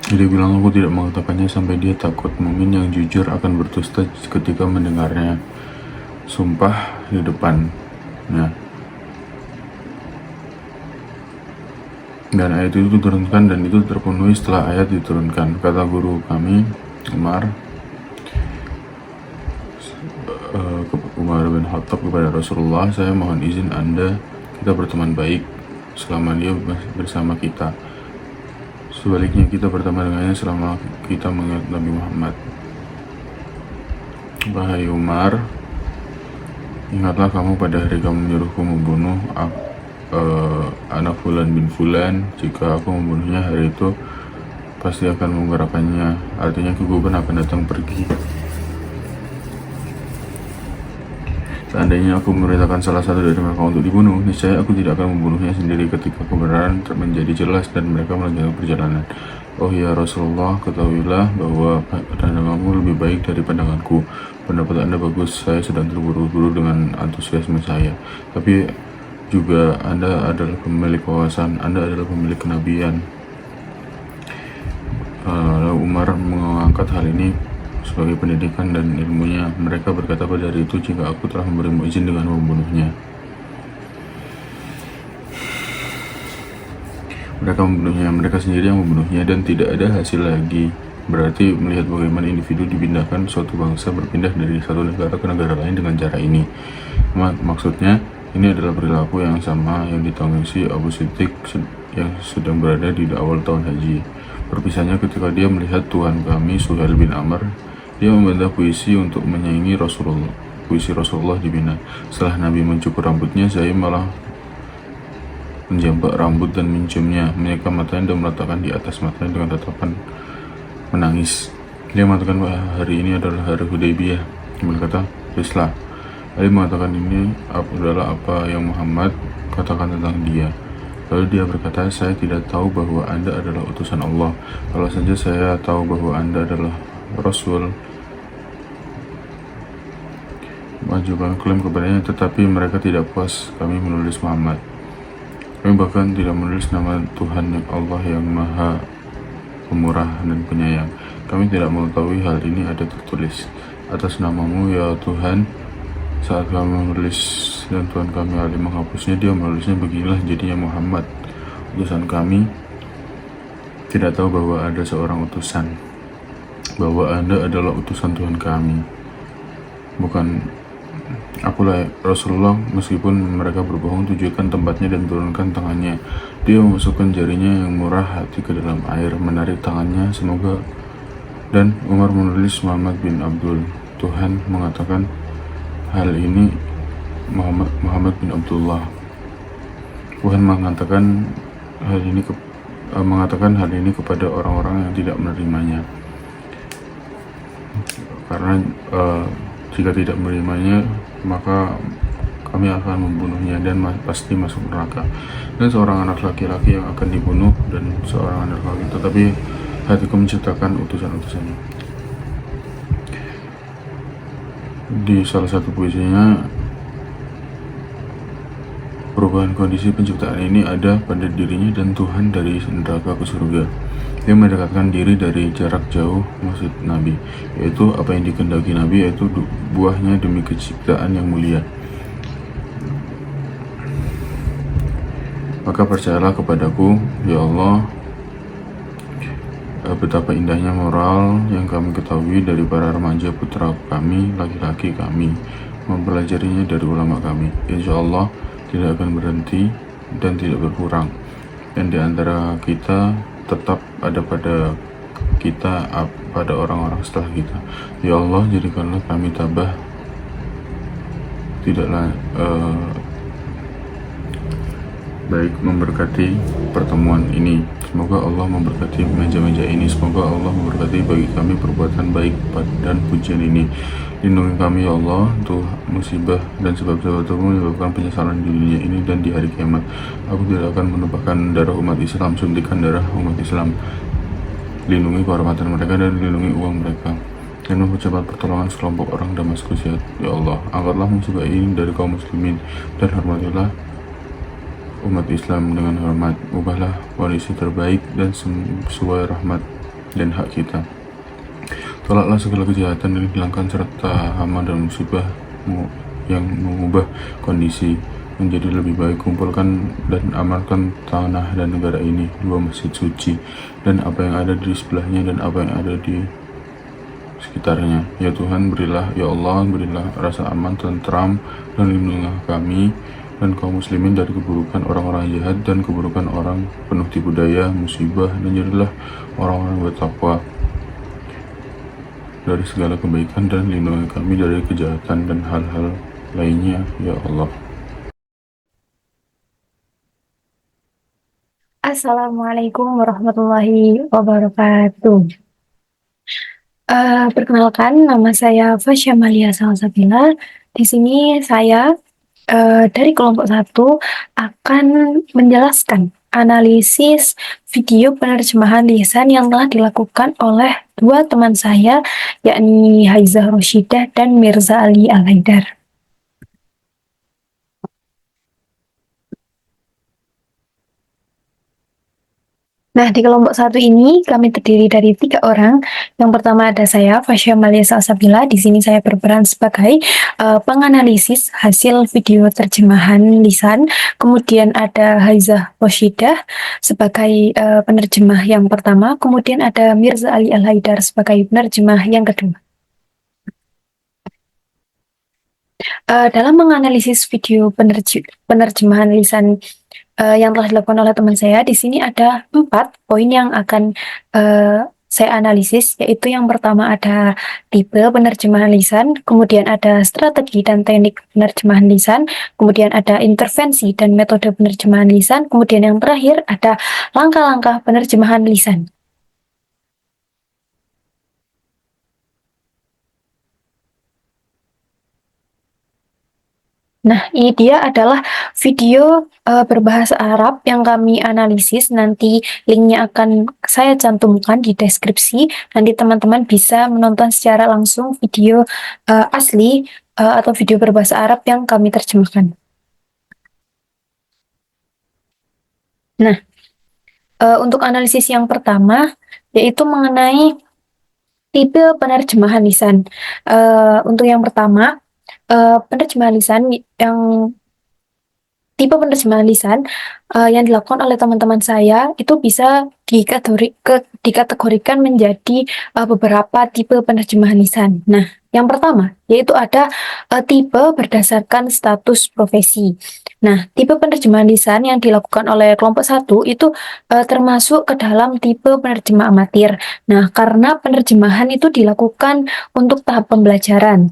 Dia bilang, aku tidak mengatakannya sampai dia takut. Mukmin yang jujur akan berdusta ketika mendengarnya. Sumpah di depannya. Dan ayat itu diturunkan, dan itu terpenuhi setelah ayat diturunkan. Kata guru kami, Umar bin Khattab kepada Rasulullah, saya mohon izin Anda, kita berteman baik selama dia bersama kita. Sebaliknya kita berteman dengannya selama kita mengingat Nabi Muhammad. Wahai Umar, ingatlah kamu pada hari kamu menyuruhku membunuh anak Fulan bin Fulan. Jika aku membunuhnya, hari itu pasti akan menggerakkannya. Artinya keguguran akan datang pergi. Seandainya aku memerintahkan salah satu dari mereka untuk dibunuh, niscaya aku tidak akan membunuhnya sendiri ketika kebenaran menjadi jelas dan mereka melanjutkan perjalanan. Oh ya Rasulullah, ketahuilah bahwa pandanganmu lebih baik dari pandanganku. Pendapat Anda bagus, saya sedang terburu-buru dengan antusiasme saya. Tapi juga Anda adalah pemilik wawasan, Anda adalah pemilik kenabian. Lalu Umar mengangkat hal ini sebagai pendidikan dan ilmunya. Mereka berkata pada hari itu, jika aku telah memberimu izin dengan membunuhnya, mereka sendiri yang membunuhnya dan tidak ada hasil lagi. Berarti melihat bagaimana individu dipindahkan, suatu bangsa berpindah dari satu negara ke negara lain dengan cara ini. Maksudnya, ini adalah perilaku yang sama yang ditangisi Abu Siddiq yang sedang berada di awal tahun haji. Perpisahnya ketika dia melihat Tuhan kami Suhail bin Amr, dia membantah puisi untuk menyaingi puisi Rasulullah di Mina. Setelah Nabi mencukur rambutnya, saya malah menjambak rambut dan menciumnya, menyeka matanya dan meletakkan di atas matanya dengan tatapan menangis. Dia mengatakan bahwa hari ini adalah hari Hudaybiyah. Dia berkata, Islah. Ali mengatakan ini adalah apa yang Muhammad katakan tentang dia. Lalu dia berkata, saya tidak tahu bahwa Anda adalah utusan Allah. Kalau saja saya tahu bahwa Anda adalah Rasul, mengajukan klaim kepadanya, tetapi mereka tidak puas kami menulis Muhammad. Kami bahkan tidak menulis nama Tuhan Allah yang Maha Pemurah dan Penyayang. Kami tidak mengetahui hal ini ada tertulis. Atas namamu ya Tuhan, saat kami menulis dan Tuhan kami Ali menghapusnya, dia menulisnya beginilah jadinya Muhammad, utusan kami. Tidak tahu bahwa ada seorang utusan, bahwa Anda adalah utusan Tuhan kami, bukan akulah Rasulullah. Meskipun mereka berbohong, tujukan tempatnya dan turunkan tangannya. Dia memasukkan jarinya yang murah hati ke dalam air, menarik tangannya, semoga. Dan Umar menulis Muhammad bin Abdul. Tuhan mengatakan hal ini Muhammad bin Abdullah. Tuhan mengatakan hal ini kepada orang-orang yang tidak menerimanya, karena jika tidak menerimanya maka kami akan membunuhnya dan pasti masuk neraka. Dan seorang anak laki-laki yang akan dibunuh dan seorang anak laki, tetapi hatiku menciptakan utusan-utusannya. Di salah satu puisinya, perubahan kondisi penciptaan ini ada pada dirinya dan Tuhan dari neraka ke surga. Dia mendekatkan diri dari jarak jauh maksud Nabi, yaitu apa yang dikehendaki Nabi, yaitu buahnya demi keciptaan yang mulia. Maka percayalah kepadaku, ya Allah, betapa indahnya moral yang kami ketahui dari para remaja putra kami, laki-laki kami, mempelajarinya dari ulama kami. Insya Allah tidak akan berhenti dan tidak berkurang, dan di antara kita tetap ada pada orang-orang setelah kita. Ya Allah, jadikanlah kami tabah, tidaklah baik memberkati pertemuan ini. Semoga Allah memberkati meja-meja ini. Semoga Allah memberkati bagi kami perbuatan baik dan pujian ini. Lindungi kami ya Allah untuk musibah dan sebab-sebab menyebabkan penyesalan di dunia ini dan di hari kiamat. Aku tidak akan menumpahkan darah umat Islam, suntikan darah umat Islam. Lindungi kehormatan mereka dan lindungi uang mereka, dan mempercepat pertolongan sekelompok orang Damaskus ya Allah. Angkatlah musibah ini dari kaum muslimin dan hormatilah umat Islam dengan hormat. Ubahlah koalisi terbaik dan sesuai rahmat dan hak kita. Tolaklah segala kejahatan dan hilangkan serta hama dan musibah yang mengubah kondisi menjadi lebih baik. Kumpulkan dan amalkan tanah dan negara ini, dua masjid suci, dan apa yang ada di sebelahnya dan apa yang ada di sekitarnya. Ya Tuhan, berilah, ya Allah, berilah rasa aman, tentram, dan lindungilah kami dan kaum muslimin dari keburukan orang-orang jahat dan keburukan orang penuh tipu daya, musibah, dan jadilah orang-orang bertakwa dari segala kebaikan, dan lindungi kami dari kejahatan dan hal-hal lainnya ya Allah. Assalamualaikum warahmatullahi wabarakatuh. Perkenalkan, nama saya Fasya Malia Salsabila di sini saya dari kelompok 1 akan menjelaskan analisis video penerjemahan lisan yang telah dilakukan oleh dua teman saya, yakni Haizah Roshidah dan Mirza Ali Al-Haidar. Nah, di kelompok 1 ini kami terdiri dari 3 orang. Yang pertama ada saya, Fasya Malia Salsabila. Di sini saya berperan sebagai penganalisis hasil video terjemahan lisan. Kemudian ada Haizah Roshidah sebagai penerjemah yang pertama. Kemudian ada Mirza Ali Al-Haidar sebagai penerjemah yang kedua. Dalam menganalisis video penerjemahan lisan yang telah dilakukan oleh teman saya, di sini ada 4 poin yang akan saya analisis, yaitu yang pertama ada tipe penerjemahan lisan, kemudian ada strategi dan teknik penerjemahan lisan, kemudian ada intervensi dan metode penerjemahan lisan, kemudian yang terakhir ada langkah-langkah penerjemahan lisan. Nah, ini dia adalah video berbahasa Arab yang kami analisis. Nanti linknya akan saya cantumkan di deskripsi. Nanti teman-teman bisa menonton secara langsung video asli atau video berbahasa Arab yang kami terjemahkan. Nah, untuk analisis yang pertama, yaitu mengenai tipe penerjemahan lisan. Untuk yang pertama, penerjemahan lisan yang tipe penerjemahan lisan yang dilakukan oleh teman-teman saya itu bisa dikategorikan menjadi beberapa tipe penerjemahan lisan. Nah, yang pertama yaitu ada tipe berdasarkan status profesi. Nah, tipe penerjemahan lisan yang dilakukan oleh kelompok 1 itu termasuk ke dalam tipe penerjemah amatir. Nah, karena penerjemahan itu dilakukan untuk tahap pembelajaran.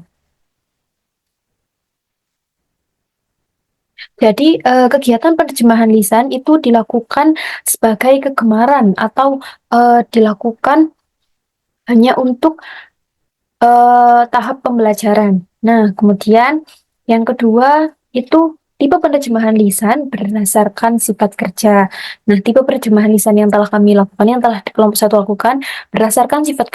Jadi, kegiatan penerjemahan lisan itu dilakukan sebagai kegemaran atau dilakukan hanya untuk tahap pembelajaran. Nah, kemudian yang kedua itu tipe penerjemahan lisan berdasarkan sifat kerja. Nah, tipe penerjemahan lisan yang telah kami lakukan, yang telah kelompok 1 lakukan, berdasarkan sifat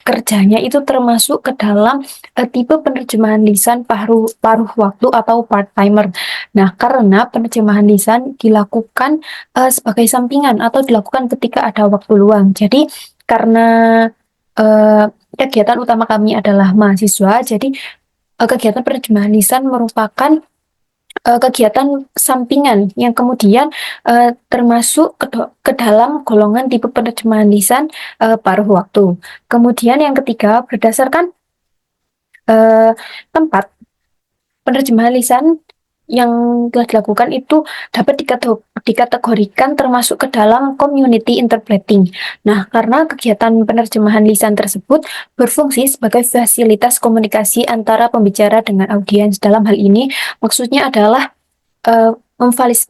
kerjanya itu termasuk ke dalam tipe penerjemahan lisan paruh waktu atau part-timer. Nah, karena penerjemahan lisan dilakukan sebagai sampingan atau dilakukan ketika ada waktu luang. Jadi, karena kegiatan utama kami adalah mahasiswa, jadi kegiatan penerjemahan lisan merupakan kegiatan sampingan yang kemudian termasuk ke dalam golongan tipe penerjemahan lisan paruh waktu. Kemudian yang ketiga, berdasarkan tempat penerjemahan lisan yang telah dilakukan itu dapat dikategorikan termasuk ke dalam community interpreting. Nah, karena kegiatan penerjemahan lisan tersebut berfungsi sebagai fasilitas komunikasi antara pembicara dengan audiens. Dalam hal ini, maksudnya adalah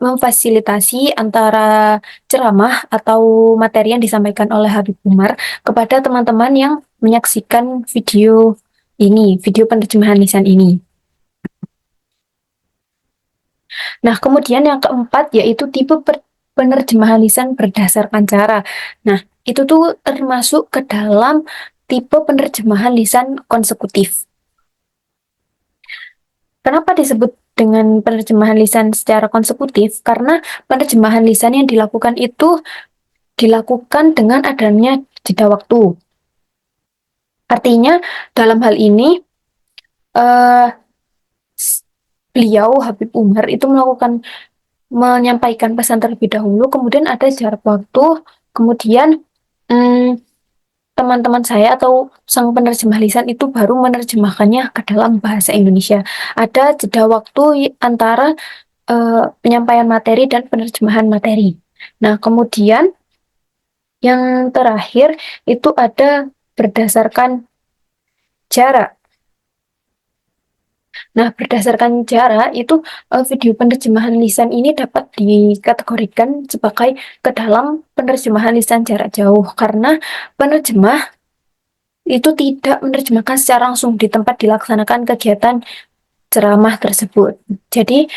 memfasilitasi antara ceramah atau materi yang disampaikan oleh Habib Umar kepada teman-teman yang menyaksikan video ini, video penerjemahan lisan ini. Nah, kemudian yang keempat yaitu tipe penerjemahan lisan berdasarkan cara. Nah, itu tuh termasuk ke dalam tipe penerjemahan lisan konsekutif. Kenapa disebut dengan penerjemahan lisan secara konsekutif? Karena penerjemahan lisan yang dilakukan itu dilakukan dengan adanya jeda waktu. Artinya, dalam hal ini, beliau Habib Umar itu menyampaikan pesan terlebih dahulu, kemudian ada jarak waktu, kemudian teman-teman saya atau sang penerjemah lisan itu baru menerjemahkannya ke dalam bahasa Indonesia. Ada jeda waktu antara penyampaian materi dan penerjemahan materi. Nah, kemudian yang terakhir itu ada berdasarkan jarak. Nah, berdasarkan jarak itu video penerjemahan lisan ini dapat dikategorikan sebagai ke dalam penerjemahan lisan jarak jauh karena penerjemah itu tidak menerjemahkan secara langsung di tempat dilaksanakan kegiatan ceramah tersebut. Jadi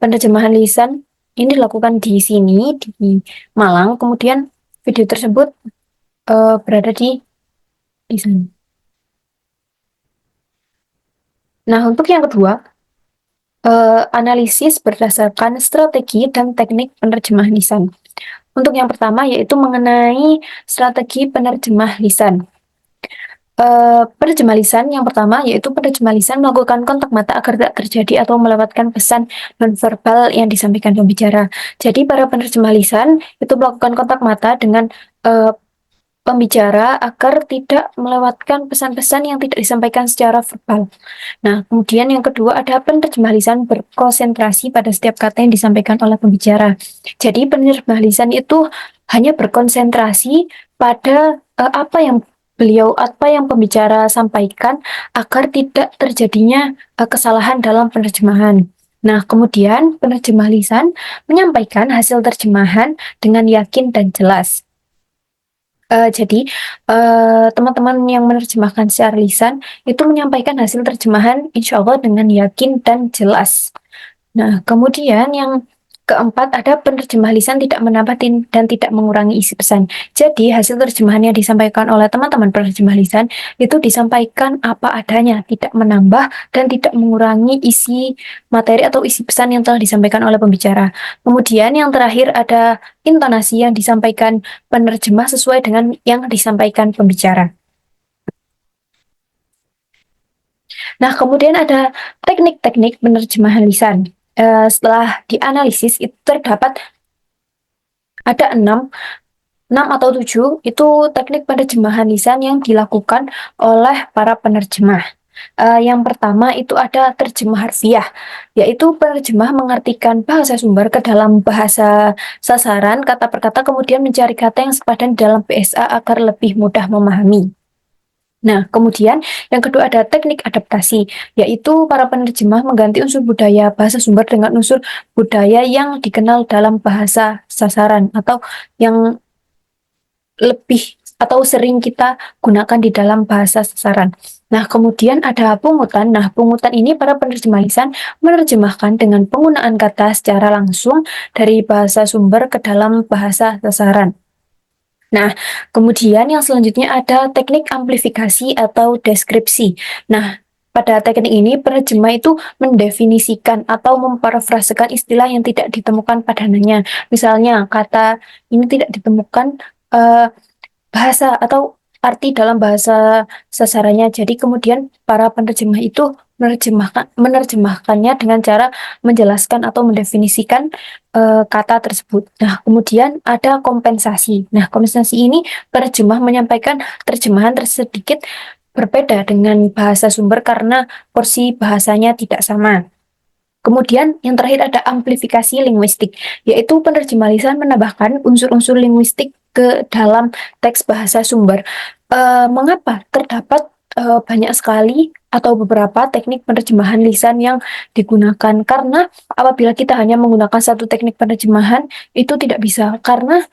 penerjemahan lisan ini dilakukan di sini di Malang, kemudian video tersebut berada di sini. Nah, untuk yang kedua, analisis berdasarkan strategi dan teknik penerjemah lisan. Untuk yang pertama yaitu mengenai strategi penerjemah lisan. Penerjemah lisan yang pertama yaitu penerjemah lisan melakukan kontak mata agar tak terjadi atau melewatkan pesan nonverbal yang disampaikan pembicara. Jadi para penerjemah lisan itu melakukan kontak mata dengan pembicara agar tidak melewatkan pesan-pesan yang tidak disampaikan secara verbal. Nah, kemudian yang kedua ada penerjemah lisan berkonsentrasi pada setiap kata yang disampaikan oleh pembicara. Jadi penerjemah lisan itu hanya berkonsentrasi pada apa yang pembicara sampaikan agar tidak terjadinya kesalahan dalam penerjemahan. Nah, kemudian penerjemah lisan menyampaikan hasil terjemahan dengan yakin dan jelas. Jadi, teman-teman yang menerjemahkan secara lisan itu menyampaikan hasil terjemahan insya Allah dengan yakin dan jelas. Nah, kemudian yang keempat ada penerjemah lisan tidak menambah dan tidak mengurangi isi pesan. Jadi, hasil terjemahan yang disampaikan oleh teman-teman penerjemah lisan itu disampaikan apa adanya, tidak menambah dan tidak mengurangi isi materi atau isi pesan yang telah disampaikan oleh pembicara. Kemudian yang terakhir ada intonasi yang disampaikan penerjemah sesuai dengan yang disampaikan pembicara. Nah, kemudian ada teknik-teknik penerjemahan lisan. Setelah dianalisis itu terdapat ada 6 atau 7 itu teknik penerjemahan lisan yang dilakukan oleh para penerjemah. Yang pertama itu ada terjemah harfiah, yaitu penerjemah mengartikan bahasa sumber ke dalam bahasa sasaran kata per kata, kemudian mencari kata yang sepadan dalam BSA agar lebih mudah memahami. Nah, kemudian yang kedua ada teknik adaptasi, yaitu para penerjemah mengganti unsur budaya bahasa sumber dengan unsur budaya yang dikenal dalam bahasa sasaran atau yang lebih atau sering kita gunakan di dalam bahasa sasaran. Nah, kemudian ada pungutan. Nah, pungutan ini para penerjemah lisan menerjemahkan dengan penggunaan kata secara langsung dari bahasa sumber ke dalam bahasa sasaran. Nah, kemudian yang selanjutnya ada teknik amplifikasi atau deskripsi. Nah, pada teknik ini penerjemah itu mendefinisikan atau memparafrasekan istilah yang tidak ditemukan padanannya. Misalnya, kata ini tidak ditemukan bahasa atau arti dalam bahasa sasarannya. Jadi kemudian para penerjemah itu menerjemahkannya dengan cara menjelaskan atau mendefinisikan kata tersebut. Nah, kemudian ada kompensasi. Nah, kompensasi ini penerjemah menyampaikan terjemahan sedikit berbeda dengan bahasa sumber karena porsi bahasanya tidak sama. Kemudian yang terakhir ada amplifikasi linguistik, yaitu penerjemah lisan menambahkan unsur-unsur linguistik ke dalam teks bahasa sumber. Mengapa terdapat banyak sekali atau beberapa teknik penerjemahan lisan yang digunakan? Karena apabila kita hanya menggunakan satu teknik penerjemahan itu tidak bisa, karena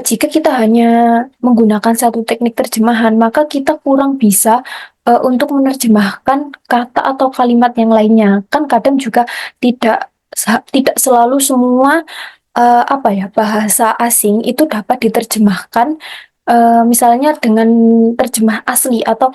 jika kita hanya menggunakan satu teknik terjemahan, maka kita kurang bisa untuk menerjemahkan kata atau kalimat yang lainnya. Kan kadang juga tidak selalu semua bahasa asing itu dapat diterjemahkan misalnya dengan terjemah asli atau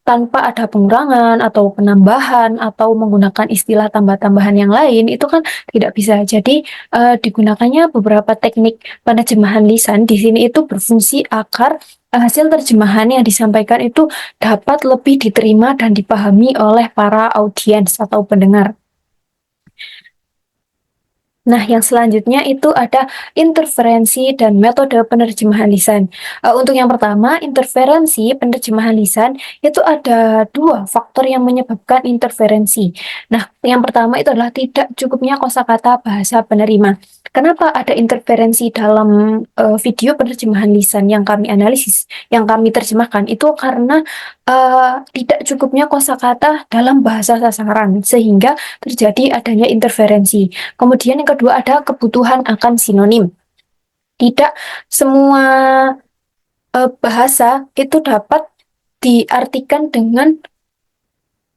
tanpa ada pengurangan atau penambahan atau menggunakan istilah tambah-tambahan yang lain, itu kan tidak bisa. Jadi digunakannya beberapa teknik penerjemahan lisan di sini itu berfungsi agar hasil terjemahan yang disampaikan itu dapat lebih diterima dan dipahami oleh para audiens atau pendengar. Nah, yang selanjutnya itu ada interferensi dan metode penerjemahan lisan. Untuk yang pertama, interferensi penerjemahan lisan itu ada 2 faktor yang menyebabkan interferensi. Nah, yang pertama itu adalah tidak cukupnya kosakata bahasa penerima. Kenapa ada interferensi dalam video penerjemahan lisan yang kami analisis, yang kami terjemahkan? Itu karena tidak cukupnya kosakata dalam bahasa sasaran, sehingga terjadi adanya interferensi. Kemudian yang kedua ada kebutuhan akan sinonim. Tidak semua bahasa itu dapat diartikan dengan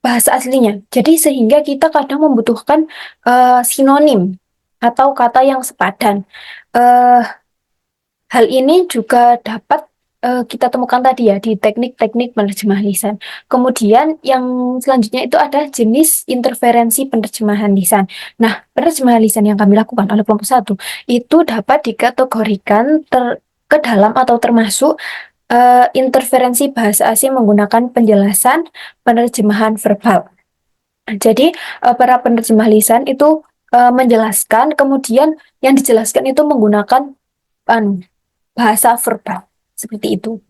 bahasa bahasa aslinya. Jadi sehingga kita kadang membutuhkan sinonim atau kata yang sepadan. Eh, Hal ini juga dapat kita temukan tadi ya di teknik-teknik penerjemah lisan. Kemudian yang selanjutnya itu ada jenis interferensi penerjemahan lisan. Nah, penerjemahan lisan yang kami lakukan oleh kelompok satu itu dapat dikategorikan ke dalam atau termasuk interferensi bahasa asing menggunakan penjelasan penerjemahan verbal. Jadi para penerjemah lisan itu menjelaskan, kemudian yang dijelaskan itu menggunakan anu, bahasa verbal seperti itu.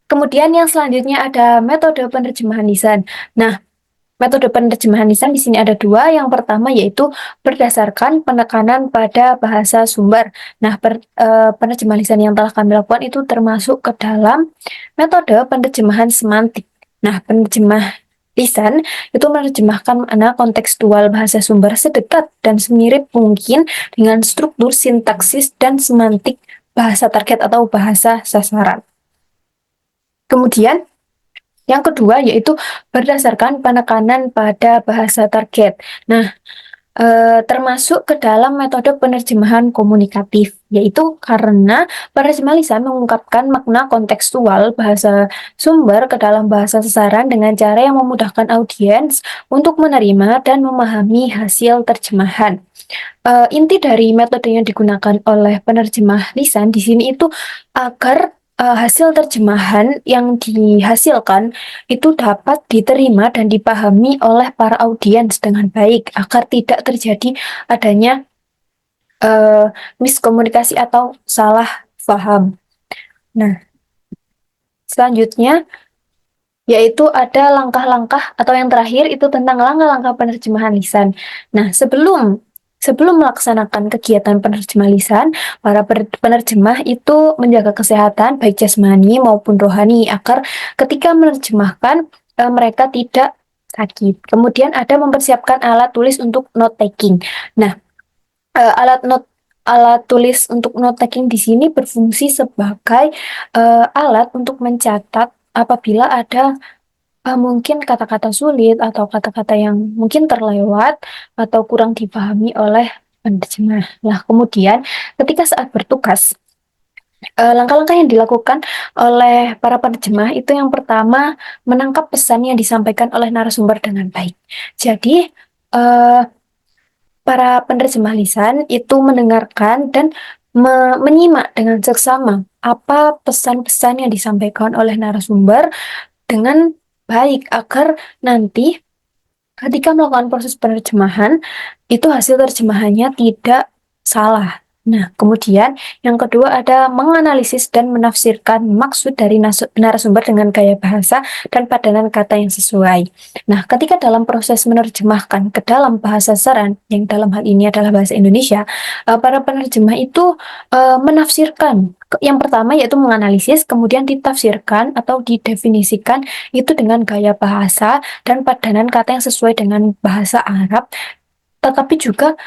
Kemudian yang selanjutnya ada metode penerjemahan lisan. Nah, metode penerjemahan lisan di sini ada dua. Yang pertama yaitu berdasarkan penekanan pada bahasa sumber. Nah, penerjemahan lisan yang telah kami lakukan itu termasuk ke dalam metode penerjemahan semantik. Nah, penerjemah lisan itu menerjemahkan makna kontekstual bahasa sumber sedekat dan semirip mungkin dengan struktur sintaksis dan semantik bahasa target atau bahasa sasaran. Kemudian yang kedua yaitu berdasarkan penekanan pada bahasa target. Nah, termasuk ke dalam metode penerjemahan komunikatif, yaitu karena penerjemah lisan mengungkapkan makna kontekstual bahasa sumber ke dalam bahasa sasaran dengan cara yang memudahkan audiens untuk menerima dan memahami hasil terjemahan. Inti dari metode yang digunakan oleh penerjemah lisan di sini itu agar hasil terjemahan yang dihasilkan itu dapat diterima dan dipahami oleh para audiens dengan baik agar tidak terjadi adanya miskomunikasi atau salah paham. Nah, selanjutnya yaitu ada langkah-langkah atau yang terakhir itu tentang langkah-langkah penerjemahan lisan. Nah, sebelum melaksanakan kegiatan penerjemah lisan, para penerjemah itu menjaga kesehatan baik jasmani maupun rohani agar ketika menerjemahkan mereka tidak sakit. Kemudian ada mempersiapkan alat tulis untuk note taking. Nah, alat tulis untuk note taking di sini berfungsi sebagai alat untuk mencatat apabila ada mungkin kata-kata sulit atau kata-kata yang mungkin terlewat atau kurang dipahami oleh penerjemah. Nah, kemudian ketika saat bertugas, langkah-langkah yang dilakukan oleh para penerjemah itu yang pertama menangkap pesan yang disampaikan oleh narasumber dengan baik. Jadi, para penerjemah lisan itu mendengarkan dan menyimak dengan seksama apa pesan-pesan yang disampaikan oleh narasumber dengan baik agar nanti ketika melakukan proses penerjemahan itu hasil terjemahannya tidak salah. Nah, kemudian yang kedua ada menganalisis dan menafsirkan maksud dari narasumber dengan gaya bahasa dan padanan kata yang sesuai. Nah, ketika dalam proses menerjemahkan ke dalam bahasa sasaran, yang dalam hal ini adalah bahasa Indonesia, para penerjemah itu menafsirkan. Yang pertama yaitu menganalisis, kemudian ditafsirkan atau didefinisikan itu dengan gaya bahasa dan padanan kata yang sesuai dengan bahasa Arab, tetapi juga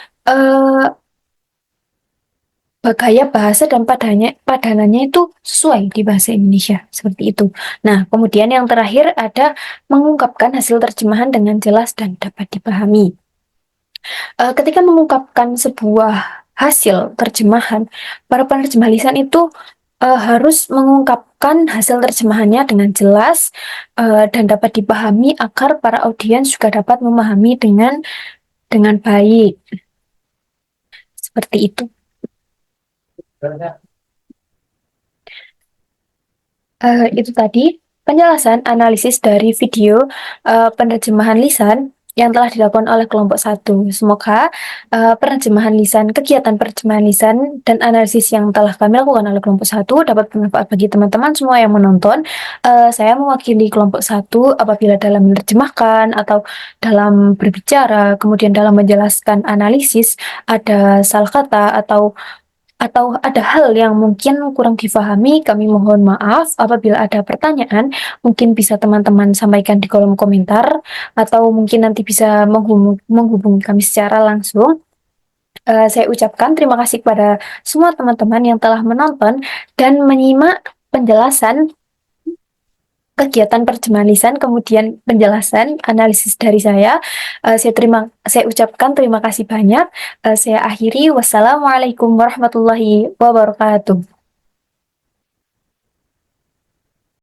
gaya bahasa dan padanannya itu sesuai di bahasa Indonesia, seperti itu. Nah, kemudian yang terakhir ada mengungkapkan hasil terjemahan dengan jelas dan dapat dipahami. Ketika mengungkapkan sebuah hasil terjemahan, para penerjemah lisan itu harus mengungkapkan hasil terjemahannya dengan jelas dan dapat dipahami agar para audiens juga dapat memahami dengan baik. Seperti itu. Itu tadi penjelasan analisis dari video penerjemahan lisan yang telah dilakukan oleh kelompok satu. Semoga penerjemahan lisan, kegiatan penerjemahan lisan dan analisis yang telah kami lakukan oleh kelompok satu dapat bermanfaat bagi teman-teman semua yang menonton. Saya mewakili kelompok satu apabila dalam menerjemahkan atau dalam berbicara, kemudian dalam menjelaskan analisis, ada salah kata atau ada hal yang mungkin kurang difahami, kami mohon maaf. Apabila ada pertanyaan, mungkin bisa teman-teman sampaikan di kolom komentar, atau mungkin nanti bisa menghubungi kami secara langsung. Saya ucapkan terima kasih kepada semua teman-teman yang telah menonton dan menyimak penjelasan kegiatan terjemahan lisan, kemudian penjelasan, analisis dari saya. Saya ucapkan terima kasih banyak. Saya akhiri. Wassalamualaikum warahmatullahi wabarakatuh.